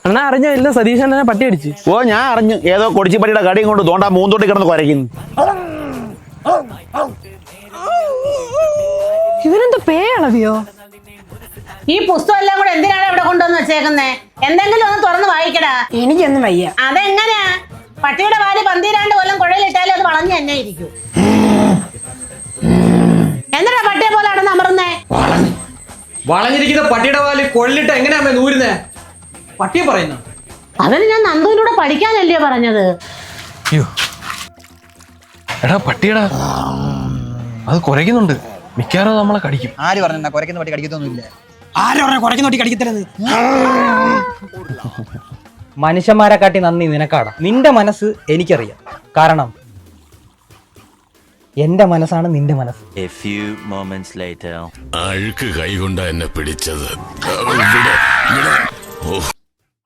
അണ്ണാ അറിഞ്ഞോ ഇല്ല, സതീശൻ എന്നെ പട്ടി അടിച്ച്. ഓ ഞാൻ അറിഞ്ഞു, ഏതോ കൊടിച്ചിപ്പട്ടിയുടെ കടിയും കൊണ്ട് തോണ്ടാ മൂന്നോട്ടി കിടന്ന് കുരയ്ക്കുന്നു. ഇവനെന്താ പേയളവിയോ? ഈ പുസ്തകം എല്ലാം കൂടെ എന്തിനാണ് ഇവിടെ കൊണ്ടുവന്ന് വെച്ചേക്കുന്നേ? എന്തെങ്കിലും ഒന്ന് തുറന്ന് വായിക്കടാ. എനിക്കൊന്നും വയ്യ. അതെങ്ങനെയാ? പട്ടിയുടെ വാല് 12 കൊല്ലം കുഴലിട്ടാലും അത് വളഞ്ഞു തന്നെ ഇരിക്കും. എന്തിനാ പട്ടിയെ പോലെ അവിടെ അമർന്നേ? വളഞ്ഞിരിക്കുന്ന പട്ടിയുടെ വാല് കൊള്ളിട്ട് എങ്ങനെയാ നൂരുന്നേ? പട്ടിയെ പറയുന്ന അതിന് ഞാൻ നന്ദുവിലൂടെ പഠിക്കാനല്ലേ പറഞ്ഞത്. അയ്യോ എടാ പട്ടിയടാ, അത് കുരയ്ക്കുന്നുണ്ട്, മിക്കവാറും നമ്മളെ കടിക്കും. ആര് പറഞ്ഞ കുരയ്ക്കുന്ന പട്ടി കടിക്കത്തൊന്നുമില്ല? ആരും പറഞ്ഞ കുറയ്ക്കുന്ന പട്ടി കടിക്കത്തരുത്. മനുഷ്യന്മാരെ കാട്ടി നന്ദി നിനക്കാടാ. നിന്റെ മനസ്സ് എനിക്കറിയാം, കാരണം എന്റെ മനസ്സാണ് നിന്റെ മനസ്സ്. A few moments later. അഴുക്ക് കൈകൊണ്ടാ എന്നെ പിടിച്ചത്.